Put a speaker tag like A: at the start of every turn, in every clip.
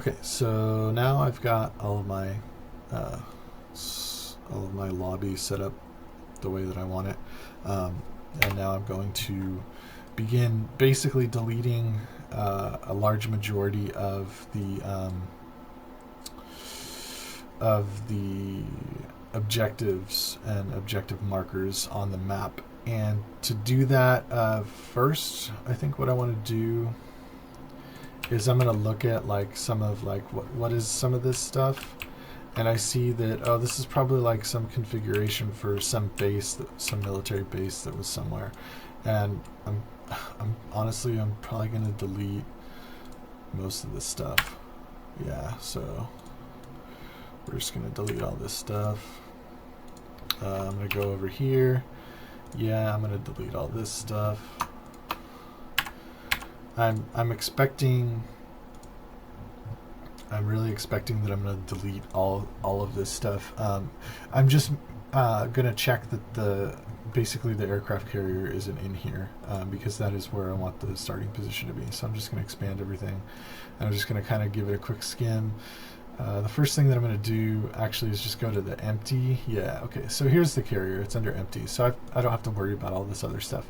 A: Okay, so now I've got all of my lobby set up the way that I want it, and now I'm going to begin basically deleting a large majority of the objectives and objective markers on the map. And to do that, first, I think what I want to do is I'm going to look at like some of like what is some of this stuff, and I see that, oh, this is probably like some configuration for some base, some military base that was somewhere, and I'm honestly, I'm probably going to delete most of this stuff. Yeah, so we're just going to delete all this stuff. I'm going to go over here. Yeah, I'm going to delete all this stuff. I'm really expecting that I'm going to delete all of this stuff. I'm just going to check that basically the aircraft carrier isn't in here, because that is where I want the starting position to be. So I'm just going to expand everything, and I'm just going to kind of give it a quick skim. The first thing that I'm going to do actually is just go to the empty. Yeah, okay, so here's the carrier. It's under empty, so I don't have to worry about all this other stuff.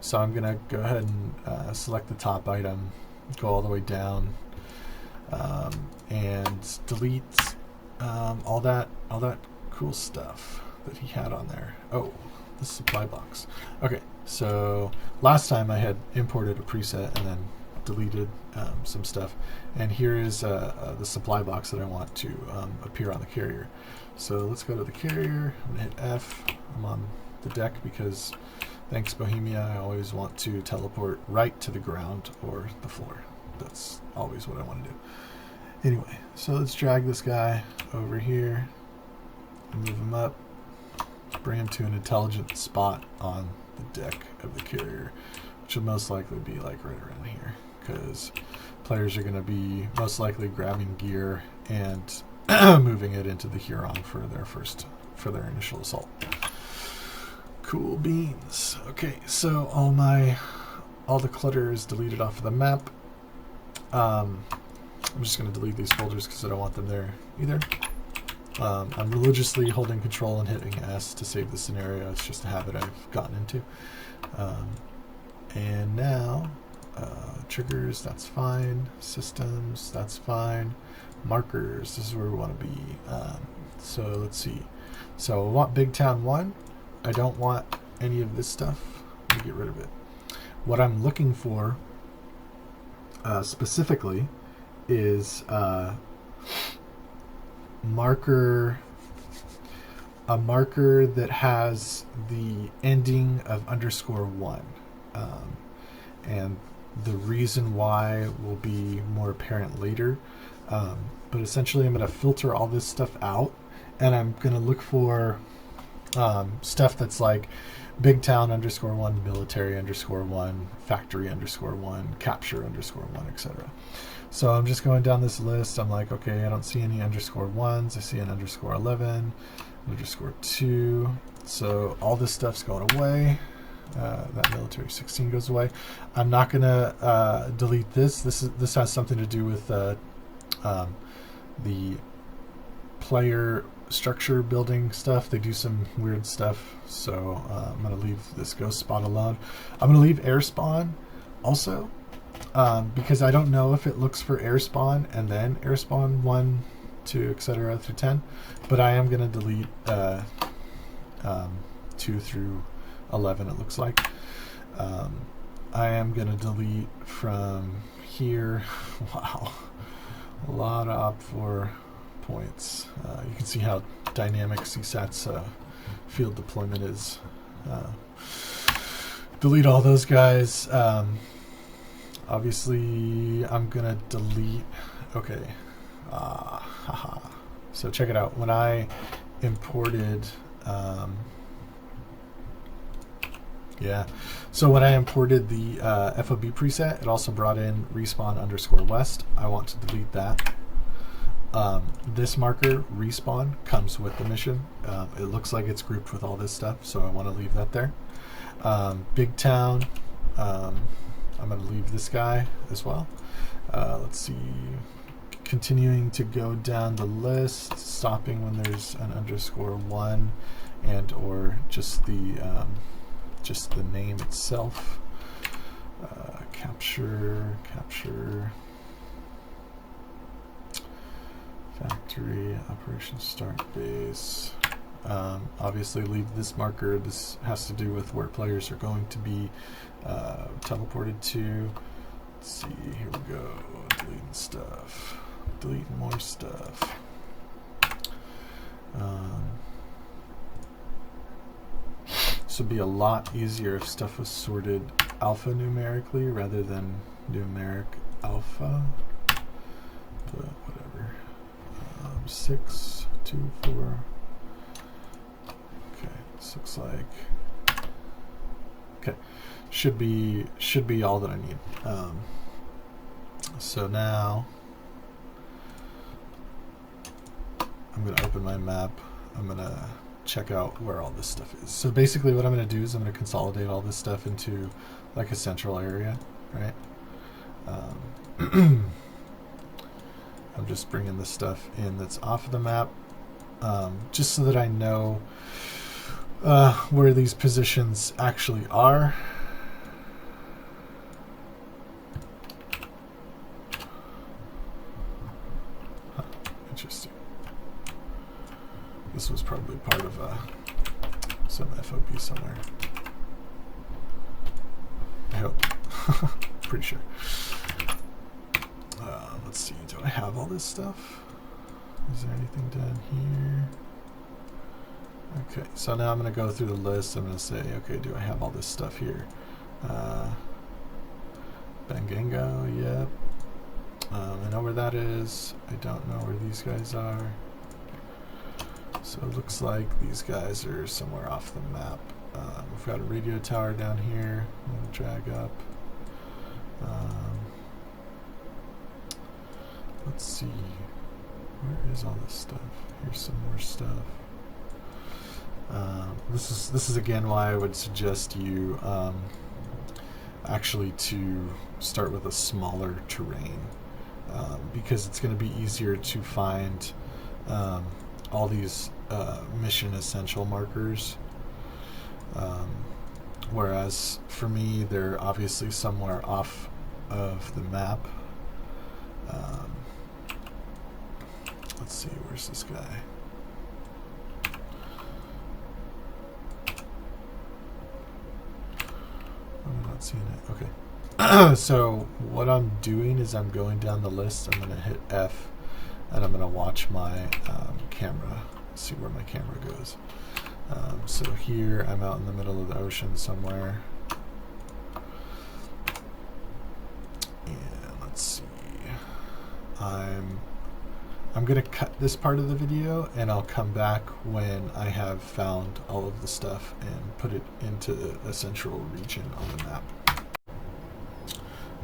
A: So I'm going to go ahead and select the top item, go all the way down, and delete all that cool stuff that he had on there. Oh, the supply box. Okay, so last time I had imported a preset and then deleted some stuff, and here is the supply box that I want to appear on the carrier. So let's go to the carrier. I'm going to hit F. I'm on the deck because thanks Bohemia, I always want to teleport right to the ground or the floor. That's always what I want to do. Anyway, so let's drag this guy over here and move him up, bring him to an intelligent spot on the deck of the carrier, which will most likely be like right around here, because players are going to be most likely grabbing gear and moving it into the Huron for their initial assault. Cool beans. Okay, so all the clutter is deleted off of the map. I'm just going to delete these folders because I don't want them there either. I'm religiously holding control and hitting S to save the scenario. It's just a habit I've gotten into. And now, triggers, that's fine. Systems, that's fine. Markers, this is where we want to be. So let's see. So I want Big Town 1. I don't want any of this stuff. Let me get rid of it. What I'm looking for specifically is a marker that has the ending of _1, and the reason why will be more apparent later, but essentially I'm going to filter all this stuff out, and I'm going to look for stuff that's like Big Town _1, military _1, factory _1, capture _1, etc. So I'm just going down this list. I'm like, okay, I don't see any _1s. I see an _11, _2. So all this stuff's going away. That military 16 goes away. I'm not going to delete this. This has something to do with the player structure building stuff. They do some weird stuff. So I'm going to leave this ghost spot alone. I'm going to leave air spawn also, because I don't know if it looks for air spawn and then air spawn 1, 2, etc. through 10, but I am going to delete 2 through 11, it looks like. I am going to delete from here. Wow, a lot of op4 points. You can see how dynamic CSAT's field deployment is. Delete all those guys. Obviously, I'm gonna delete. Okay. Haha. So check it out. When I imported, So when I imported the FOB preset, it also brought in respawn _west. I want to delete that. This marker, respawn, comes with the mission. It looks like it's grouped with all this stuff, so I want to leave that there. Big Town, I'm going to leave this guy as well. Let's see. continuing to go down the list, stopping when there's an _1 and or just the name itself. Capture factory operation start base. Obviously leave this marker. This has to do with where players are going to be teleported to. Let's see, here we go. Deleting stuff. Deleting more stuff. This would be a lot easier if stuff was sorted alphanumerically rather than numeric alpha. But whatever. 6, 2, 4. Okay, this looks like. Okay, should be all that I need. So now I'm going to open my map. I'm going to check out where all this stuff is. So basically what I'm going to do is I'm going to consolidate all this stuff into like a central area, right? I'm just bringing the stuff in that's off of the map, just so that I know where these positions actually are. Huh, interesting. This was probably part of some FOP somewhere. I hope. Pretty sure. Let's see. Do I have all this stuff? Is there anything down here? Okay, so now I'm going to go through the list. I'm going to say, okay, do I have all this stuff here? Bangango, yep. I know where that is. I don't know where these guys are. So it looks like these guys are somewhere off the map. We've got a radio tower down here. I'm going to drag up. Let's see. Where is all this stuff? Here's some more stuff. This is again why I would suggest you actually to start with a smaller terrain, because it's going to be easier to find all these mission essential markers, whereas for me they're obviously somewhere off of the map. Let's see, where's this guy? I'm not seeing it. Okay. So what I'm doing is I'm going down the list. I'm going to hit F, and I'm going to watch my camera, see where my camera goes. So here I'm out in the middle of the ocean somewhere. And let's see. I'm going to cut this part of the video, and I'll come back when I have found all of the stuff and put it into a central region on the map.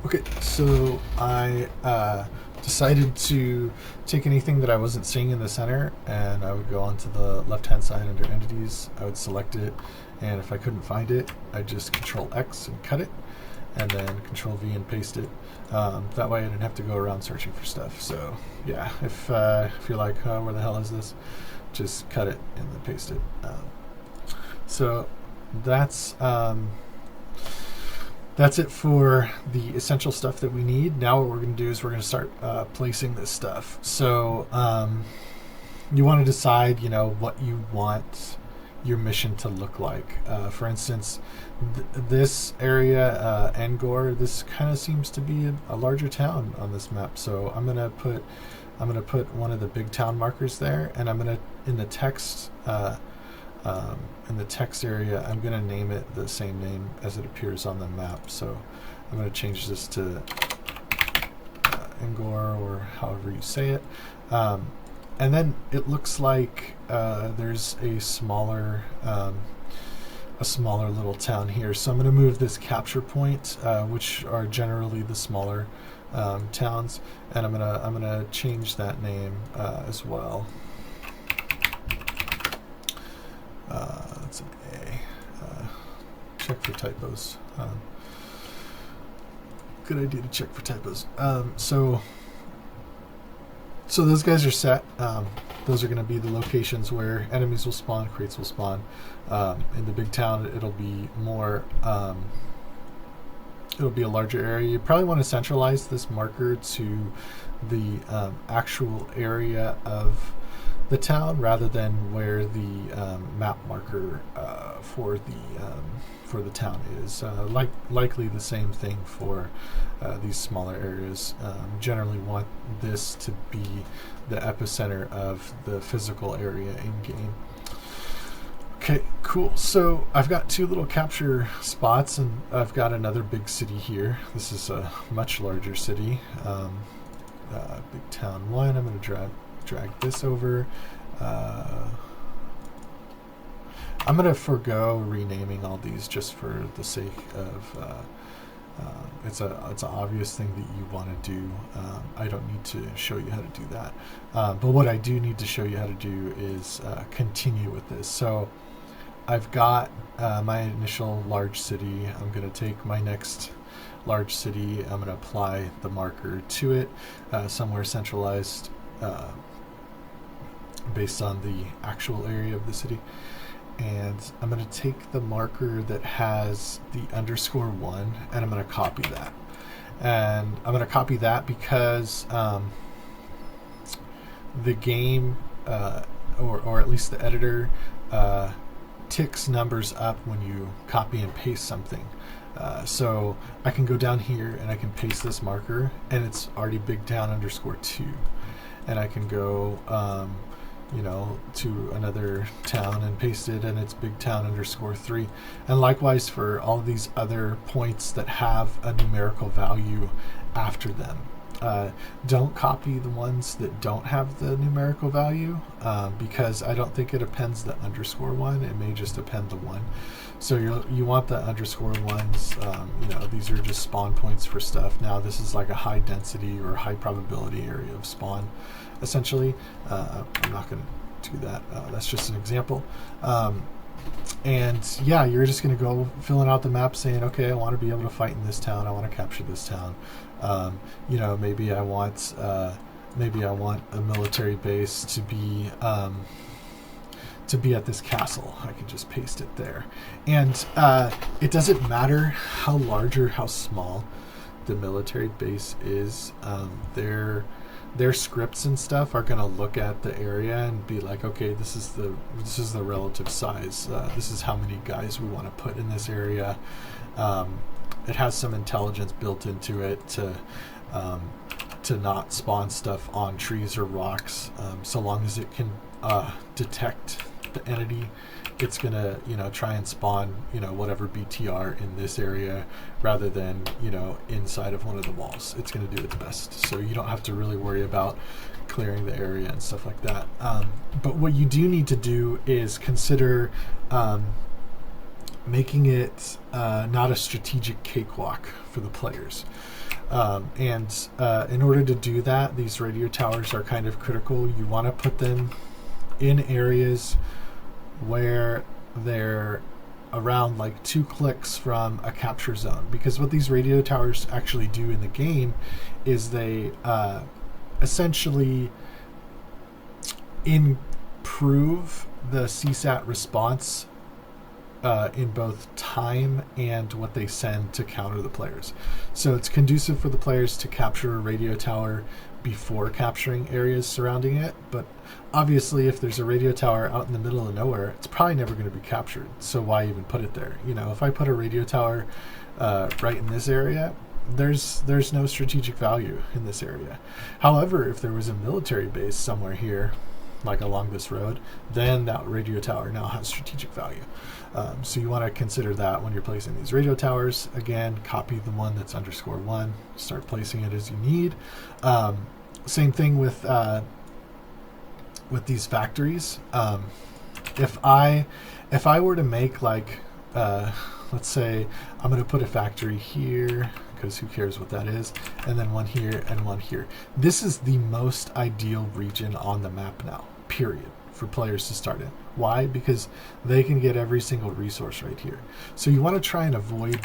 A: Okay, so I decided to take anything that I wasn't seeing in the center, and I would go onto the left-hand side under Entities. I would select it, and if I couldn't find it, I'd just Control X and cut it, and then Control V and paste it. That way I didn't have to go around searching for stuff. So yeah, if you're like, oh, where the hell is this? Just cut it and then paste it. So that's it for the essential stuff that we need. Now what we're going to do is we're going to start placing this stuff. So you want to decide, what you want your mission to look like. For instance, this area, Angor, this kind of seems to be a larger town on this map. So I'm gonna put one of the big town markers there, and I'm gonna in the text area, I'm gonna name it the same name as it appears on the map. So I'm gonna change this to Angor, or however you say it. And then it looks like there's a smaller little town here. So I'm going to move this capture point, which are generally the smaller towns, and I'm gonna change that name as well. That's an A. Check for typos. Good idea to check for typos. So So those guys are set. Those are going to be the locations where enemies will spawn, crates will spawn. In the big town, it'll be more. It'll be a larger area. You probably want to centralize this marker to the actual area of the town rather than where the map marker for the town is. Likely the same thing for these smaller areas. Generally want this to be the epicenter of the physical area in game. Okay, cool. So I've got 2 little capture spots, and I've got another big city here. This is a much larger city. Big town 1. I'm going to drag this over. I'm going to forego renaming all these just for the sake of it's an obvious thing that you want to do. I don't need to show you how to do that. But what I do need to show you how to do is continue with this. So I've got my initial large city. I'm going to take my next large city. I'm going to apply the marker to it somewhere centralized based on the actual area of the city. And I'm going to take the marker that has the _1 and I'm going to copy that. And I'm going to copy that because the game, or at least the editor, ticks numbers up when you copy and paste something. So I can go down here and I can paste this marker and it's already big town _2. And I can go to another town and paste it and it's big town _3. And likewise for all of these other points that have a numerical value after them. Don't copy the ones that don't have the numerical value because I don't think it appends the _1. It may just append the 1. So you want the _1s. These are just spawn points for stuff. Now this is like a high density or high probability area of spawn, essentially. I'm not going to do that. That's just an example. And yeah, you're just going to go filling out the map saying, okay, I want to be able to fight in this town. I want to capture this town. Maybe I want a military base to be at this castle. I can just paste it there. And it doesn't matter how large or how small the military base is. Their scripts and stuff are going to look at the area and be like, okay, this is the relative size. This is how many guys we want to put in this area. It has some intelligence built into it to not spawn stuff on trees or rocks. So long as it can detect the entity, it's gonna try and spawn whatever BTR in this area rather than inside of one of the walls. It's gonna do its best, so you don't have to really worry about clearing the area and stuff like that. But what you do need to do is consider making it not a strategic cakewalk for the players. And in order to do that, these radio towers are kind of critical. You want to put them in areas where they're around like 2 clicks from a capture zone, because what these radio towers actually do in the game is they essentially improve the CSAT response in both time and what they send to counter the players. So it's conducive for the players to capture a radio tower before capturing areas surrounding it, but obviously if there's a radio tower out in the middle of nowhere, it's probably never going to be captured, so why even put it there? If I put a radio tower right in this area, there's no strategic value in this area. However, if there was a military base somewhere here, like along this road, then that radio tower now has strategic value. So you want to consider that when you're placing these radio towers. Again, copy the one that's _1, start placing it as you need. Same thing with these factories. If I were to make like, let's say I'm going to put a factory here, because who cares what that is, and then one here and one here. This is the most ideal region on the map now, period, for players to start in. Why? Because they can get every single resource right here. So you want to try and avoid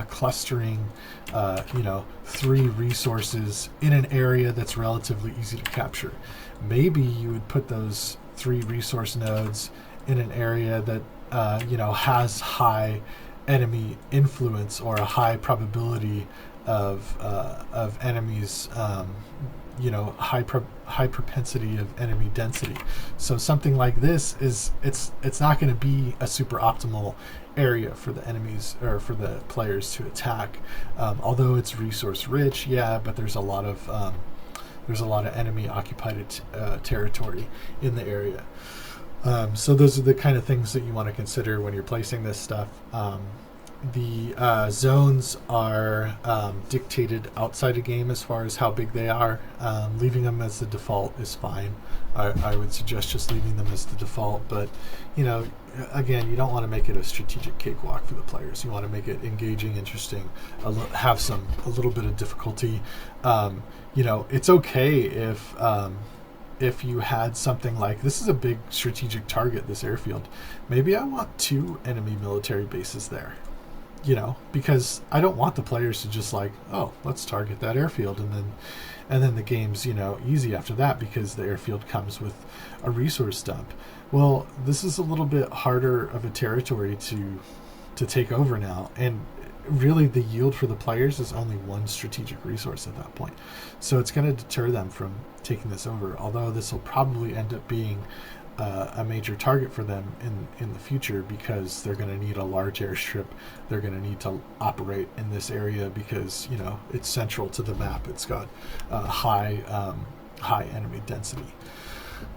A: clustering, 3 resources in an area that's relatively easy to capture. Maybe you would put those 3 resource nodes in an area that has high enemy influence or a high probability of enemies, high propensity of enemy density. So something like this it's not going to be a super optimal area for the enemies or for the players to attack. Although it's resource rich, yeah, but there's a lot of enemy occupied territory in the area. So those are the kind of things that you want to consider when you're placing this stuff. The zones are dictated outside a game as far as how big they are. Leaving them as the default is fine. I would suggest just leaving them as the default, but again, you don't want to make it a strategic cakewalk for the players. You want to make it engaging, interesting, have a little bit of difficulty. It's okay if you had something like, this is a big strategic target, this airfield. Maybe I want 2 enemy military bases there. Because I don't want the players to just like, oh, let's target that airfield, and then the game's easy after that because the airfield comes with a resource dump. Well, this is a little bit harder of a territory to take over now, and really the yield for the players is only 1 strategic resource at that point. So it's going to deter them from taking this over, although this will probably end up being a major target for them in the future, because they're going to need a large airstrip. They're going to need to operate in this area because it's central to the map. It's got high enemy density.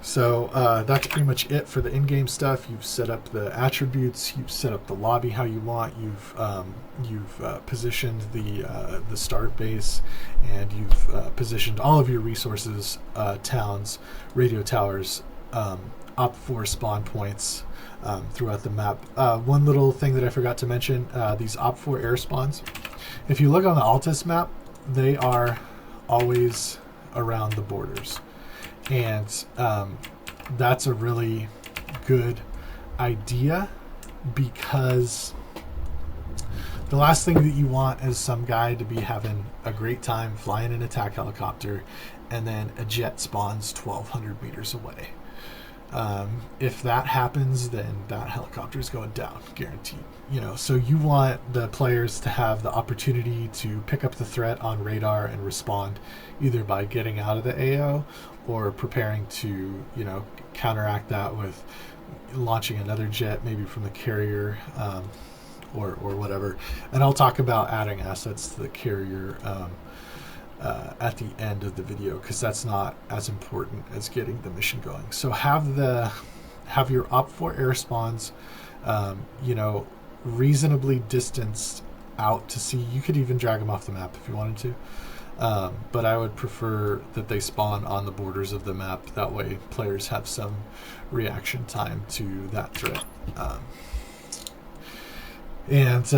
A: So that's pretty much it for the in-game stuff. You've set up the attributes. You've set up the lobby how you want. You've positioned the start base, and you've positioned all of your resources, towns, radio towers, OP4 spawn points throughout the map. One little thing that I forgot to mention, these OP4 air spawns. If you look on the Altus map, they are always around the borders. And that's a really good idea, because the last thing that you want is some guy to be having a great time flying an attack helicopter and then a jet spawns 1,200 meters away. If that happens, then that helicopter is going down, guaranteed. So you want the players to have the opportunity to pick up the threat on radar and respond, either by getting out of the AO or preparing to, counteract that with launching another jet, maybe from the carrier, or whatever. And I'll talk about adding assets to the carrier at the end of the video, because that's not as important as getting the mission going. So have your OP4 air spawns, reasonably distanced out to sea. You could even drag them off the map if you wanted to, but I would prefer that they spawn on the borders of the map. That way players have some reaction time to that threat. And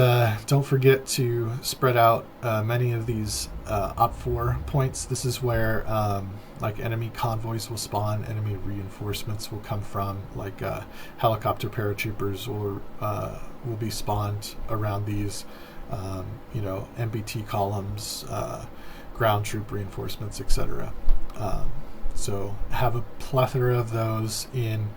A: don't forget to spread out many of these OP4 points. This is where like enemy convoys will spawn, enemy reinforcements will come from, like helicopter paratroopers will be spawned around these, MBT columns, ground troop reinforcements, etc. So have a plethora of those in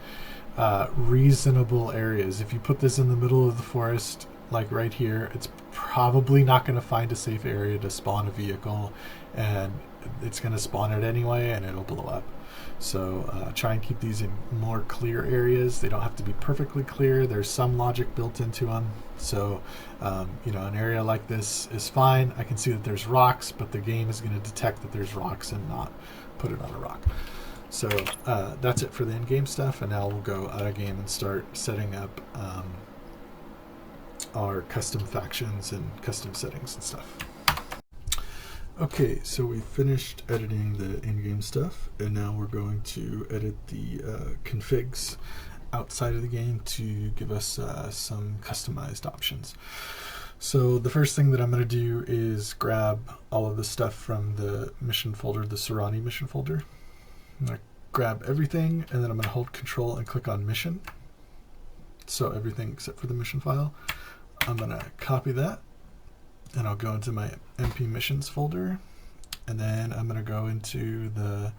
A: reasonable areas. If you put this in the middle of the forest, like right here, it's probably not going to find a safe area to spawn a vehicle, and it's going to spawn it anyway and it'll blow up. So try and keep these in more clear areas. They don't have to be perfectly clear. There's some logic built into them. So an area like this is fine. I can see that there's rocks, but the game is going to detect that there's rocks and not put it on a rock. So that's it for the in-game stuff, and now we'll go out of game and start setting up our custom factions and custom settings and stuff. Okay, so we finished editing the in-game stuff, and now we're going to edit the configs outside of the game to give us some customized options. So the first thing that I'm going to do is grab all of the stuff from the mission folder, the Serrani mission folder. I'm going to grab everything, and then I'm going to hold Control and click on Mission. So everything except for the mission file. I'm going to copy that, and I'll go into my MP missions folder, and then I'm going to go into the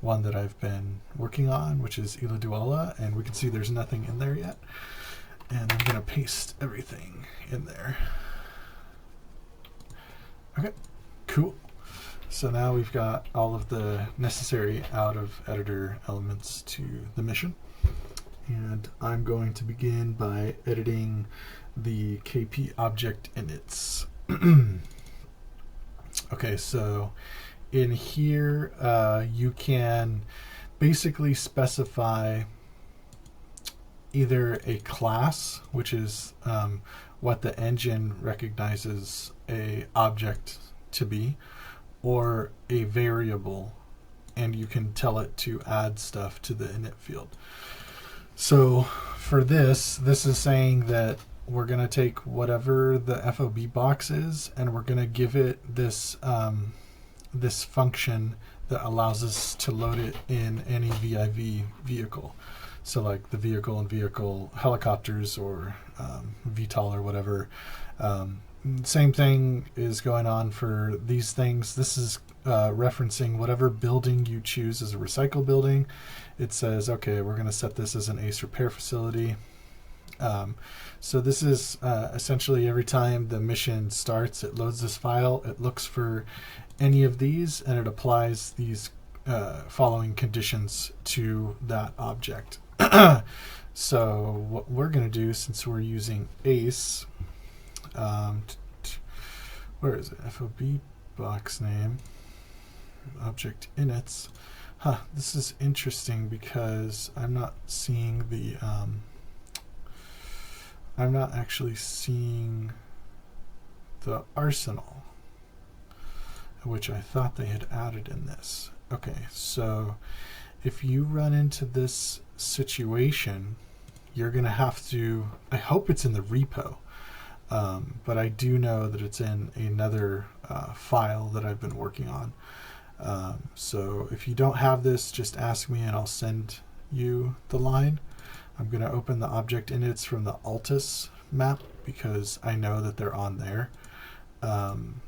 A: one that I've been working on, which is Ila Duala, and we can see there's nothing in there yet. And I'm going to paste everything in there. Okay, cool. So now we've got all of the necessary out of editor elements to the mission. And I'm going to begin by editing the KP object inits. Okay, so in here you can basically specify either a class, which is what the engine recognizes a object to be, or a variable, and you can tell it to add stuff to the init field. So for this is saying that we're going to take whatever the FOB box is, and we're going to give it this this function that allows us to load it in any VIV vehicle. So like the vehicle and vehicle helicopters, or VTOL or whatever. Same thing is going on for these things. This is referencing whatever building you choose as a recycle building. It says, okay, we're going to set this as an ACE repair facility. So this is essentially every time the mission starts, it loads this file, it looks for any of these, and it applies these following conditions to that object. So what we're going to do, since we're using ACE, where is it? FOB box name, object inits. This is interesting because I'm not seeing the I'm not actually seeing the arsenal, which I thought they had added in this. Okay, so if you run into this situation, you're going to have to, I hope it's in the repo, but I do know that it's in another file that I've been working on. So if you don't have this, just ask me and I'll send you the line. I'm going to open the object inits from the Altus map because I know that they're on there. And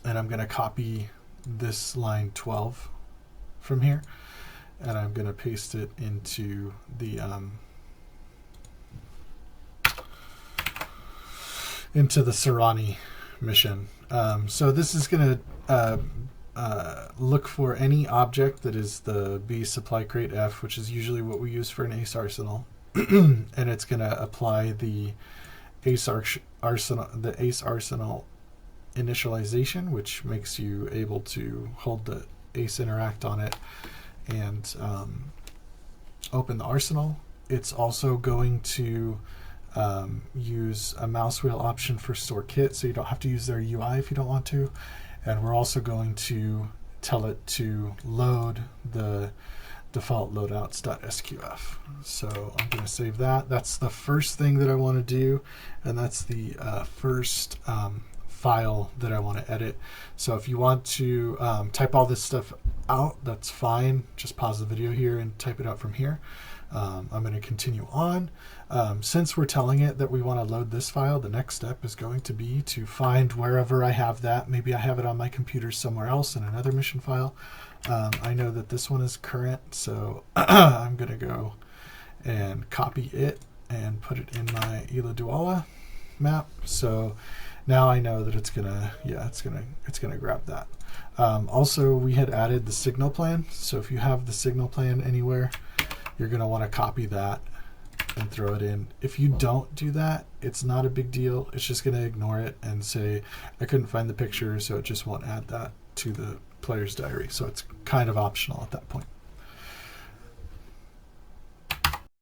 A: I'm going to copy this line 12 from here, and I'm going to paste it into the Serrani mission. So this is going to look for any object that is the B supply crate F, which is usually what we use for an ACE arsenal, and it's going to apply the ACE arsenal initialization, which makes you able to hold the ACE interact on it and open the arsenal. It's also going to use a mouse wheel option for store kit, so you don't have to use their UI if you don't want to. And we're also going to tell it to load the default loadouts.sqf. So I'm going to save that. That's the first thing that I want to do, and that's the first file that I want to edit. So if you want to type all this stuff out, that's fine. Just pause the video here and type it out from here. I'm going to continue on. Since we're telling it that we want to load this file, the next step is going to be to find wherever I have that. Maybe I have it on my computer somewhere else in another mission file. I know that this one is current, so I'm going to go and copy it and put it in my Ila Duala map. So now I know that it's gonna grab that. Also, we had added the signal plan. So if you have the signal plan anywhere, you're going to want to copy that and throw it in. If you don't do that, it's not a big deal. It's just going to ignore it and say, I couldn't find the picture, so it just won't add that to the player's diary. So it's kind of optional at that point.